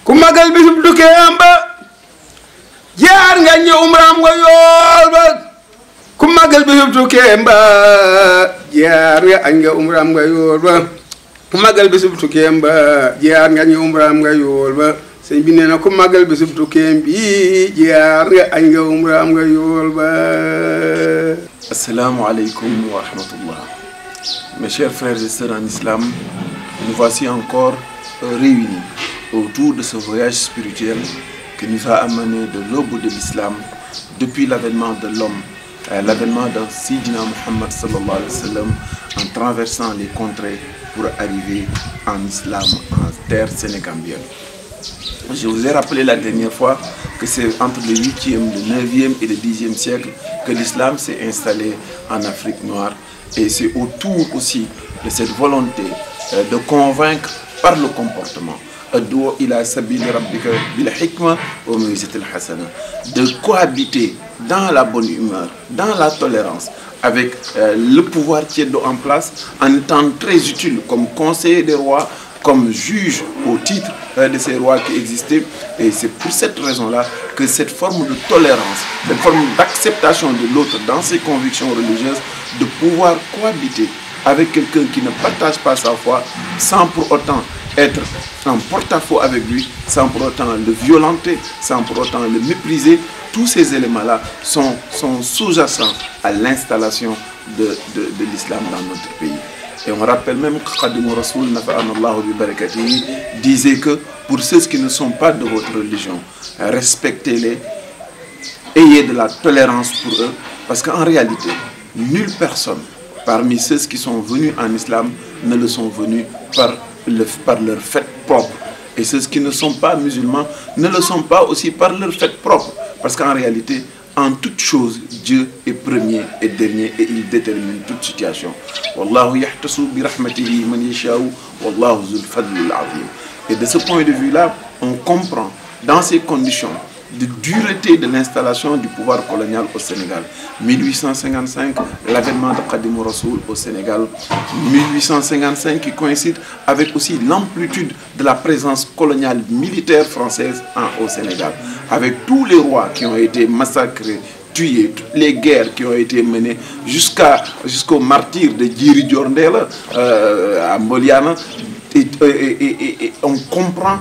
ku magal bisub tukkeem ba jaar nga ñëw umraam nga yool ba ku magal bisub tukkeem ba jaar nga añ nga umraam nga yool ba ku magal bisub tukkeem ba jaar nga ñëw umraam nga yool ba sëñ bi nee na ku magal bisub tukkeem bi jaar nga añ nga umraam nga yool ba. Assalamu alaikum wa rahmatullah. Mes chers frères et sœurs en islam, nous voici encore réunis autour de ce voyage spirituel qui nous a amené de l'aube de l'islam depuis l'avènement de l'homme, l'avènement d'un Sidina Muhammad sallallahu alayhi wa sallam, en traversant les contrées pour arriver en islam, en terre sénégambienne. Je vous ai rappelé la dernière fois que c'est entre le 8e, le 9e et le 10e siècle que l'islam s'est installé en Afrique noire. Et c'est autour aussi de cette volonté de convaincre par le comportement, de cohabiter dans la bonne humeur, dans la tolérance, avec le pouvoir qui est en place, en étant très utile comme conseiller des rois, comme juge au titre de ces rois qui existaient. Et c'est pour cette raison-là que cette forme de tolérance, cette forme d'acceptation de l'autre dans ses convictions religieuses, de pouvoir cohabiter avec quelqu'un qui ne partage pas sa foi, sans pour autant être en porte-à-faux avec lui, sans pour autant le violenter, sans pour autant le mépriser, tous ces éléments-là sont sous-jacents à l'installation de l'islam dans notre pays. Et on rappelle même que Khadim Rasoul disait que pour ceux qui ne sont pas de votre religion, respectez-les, ayez de la tolérance pour eux, parce qu'en réalité, nulle personne parmi ceux qui sont venus en islam ne le sont venus par leur fait propre. Et ceux qui ne sont pas musulmans ne le sont pas aussi par leur fait propre. Parce qu'en réalité, en toute chose, Dieu est premier et dernier et il détermine toute situation. Wallahu yahtasu bi rahmatihi man yasha'u wallahu zul fadlil azim. Et de ce point de vue-là, on comprend dans ces conditions de dureté de l'installation du pouvoir colonial au Sénégal. 1855, l'avènement de Khadim Rasoul au Sénégal. 1855 qui coïncide avec aussi l'amplitude de la présence coloniale militaire française au Sénégal. Avec tous les rois qui ont été massacrés, tués, toutes les guerres qui ont été menées jusqu'au martyr de Djiri Diorndel à Moliana. Et on comprend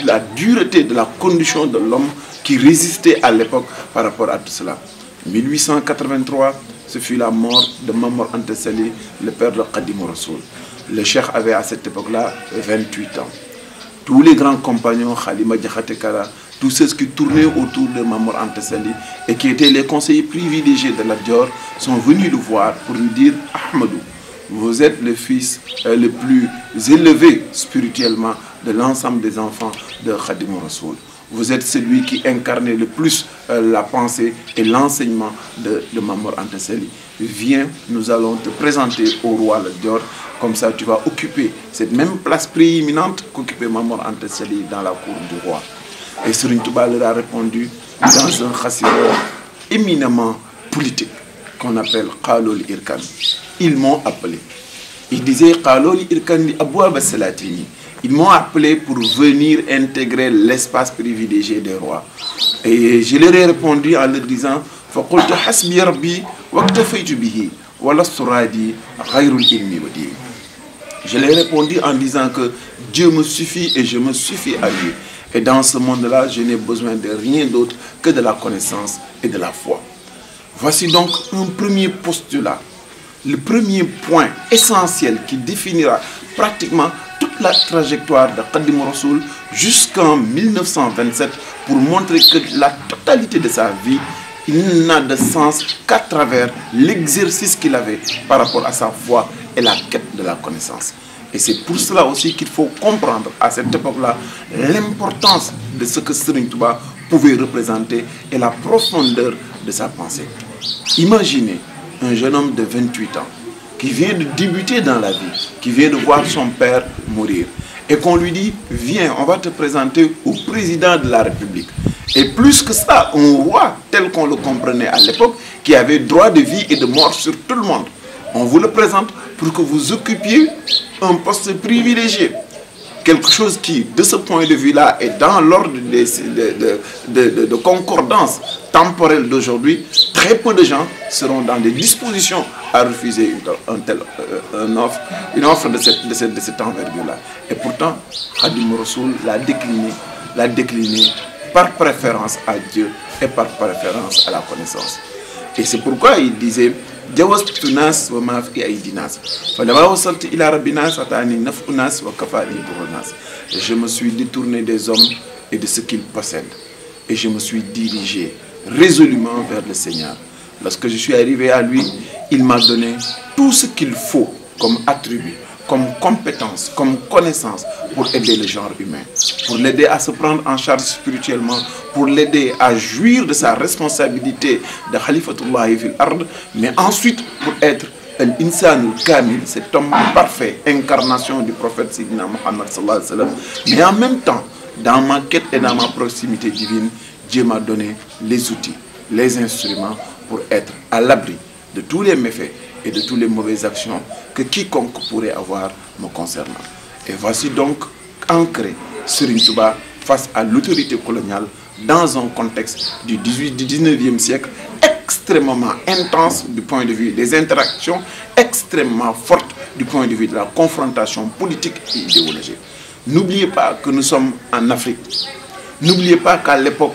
la dureté de la condition de l'homme qui résistait à l'époque par rapport à tout cela. 1883, ce fut la mort de Mamor Anta Sali, le père de Khadim Rasoul. Le cheikh avait à cette époque-là 28 ans. Tous les grands compagnons, Khalima Diakhaté Kara, tous ceux qui tournaient autour de Mamor Anta Sali et qui étaient les conseillers privilégiés de la Dior, sont venus le voir pour lui dire « Ahmadou, vous êtes le fils le plus élevé spirituellement de l'ensemble des enfants de Khadim Rasoul. Vous êtes celui qui incarnait le plus la pensée et l'enseignement de Mamor Anta Sali. Viens, nous allons te présenter au roi le Dior. Comme ça, tu vas occuper cette même place prééminente qu'occupait Mamor Anta Sali dans la cour du roi. » Et Serigne Touba leur a répondu dans un khassida éminemment politique qu'on appelle Qalol Irkan. Ils m'ont appelé. Ils disaient Qalol Irkan li Abouab Salatini. Ils m'ont appelé pour venir intégrer l'espace privilégié des rois. Et je leur ai répondu en leur disant Faqultu hasbi rabbi waqtafaytu bihi walastu radi ghayrul ilmi wa din. Je leur ai répondu en disant que Dieu me suffit et je me suffis à lui. Et dans ce monde-là, je n'ai besoin de rien d'autre que de la connaissance et de la foi. Voici donc un premier postulat, le premier point essentiel qui définira pratiquement toute la trajectoire de Khadim Rasoul jusqu'en 1927 pour montrer que la totalité de sa vie, il n'a de sens qu'à travers l'exercice qu'il avait par rapport à sa foi et la quête de la connaissance. Et c'est pour cela aussi qu'il faut comprendre à cette époque-là l'importance de ce que Serigne Touba pouvait représenter et la profondeur de sa pensée. Imaginez un jeune homme de 28 ans qui vient de débuter dans la vie, qui vient de voir son père mourir, et qu'on lui dit « Viens, on va te présenter au président de la République ». Et plus que ça, un roi tel qu'on le comprenait à l'époque, qui avait droit de vie et de mort sur tout le monde. On vous le présente pour que vous occupiez un poste privilégié. quelque chose qui, de ce point de vue-là, est dans l'ordre de concordance temporelle d'aujourd'hui, très peu de gens seront dans des dispositions à refuser une offre de cette envergure-là. Et pourtant, Khadim Rassoul l'a décliné par préférence à Dieu et par préférence à la connaissance. Et c'est pourquoi il disait je me suis détourné des hommes et de ce qu'ils possèdent. Et je me suis dirigé résolument vers le Seigneur. Lorsque je suis arrivé à lui, il m'a donné tout ce qu'il faut comme attribut, comme compétence, comme connaissance pour aider le genre humain, pour l'aider à se prendre en charge spirituellement, pour l'aider à jouir de sa responsabilité de Khalifatullah fil ard, mais ensuite pour être l'insanul kamil, cet homme parfait, incarnation du prophète Sidina Muhammad sallallahu alayhi wa sallam. Mais en même temps, dans ma quête et dans ma proximité divine, Dieu m'a donné les outils, les instruments pour être à l'abri de tous les méfaits et de toutes les mauvaises actions que quiconque pourrait avoir me concernant. Et voici donc ancré Serigne Touba face à l'autorité coloniale dans un contexte du 19e siècle extrêmement intense du point de vue des interactions, extrêmement forte du point de vue de la confrontation politique et idéologique. N'oubliez pas que nous sommes en Afrique. N'oubliez pas qu'à l'époque,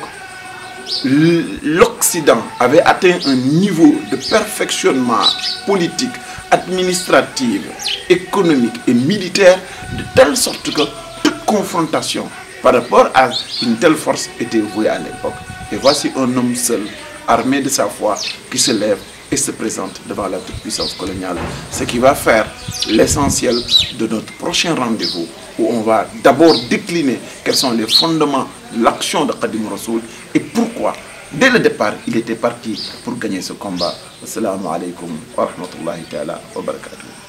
l'Occident avait atteint un niveau de perfectionnement politique, administratif, économique et militaire de telle sorte que toute confrontation par rapport à une telle force était vouée à l'époque. Et voici un homme seul, armé de sa foi, qui se lève et se présente devant la toute-puissance coloniale. Ce qui va faire l'essentiel de notre prochain rendez-vous, où on va d'abord décliner quels sont les fondements de l'action de Khadim Rassoul et pourquoi, dès le départ, il était parti pour gagner ce combat. Assalamu alaikum wa rahmatullahi ta'ala wa barakatuh.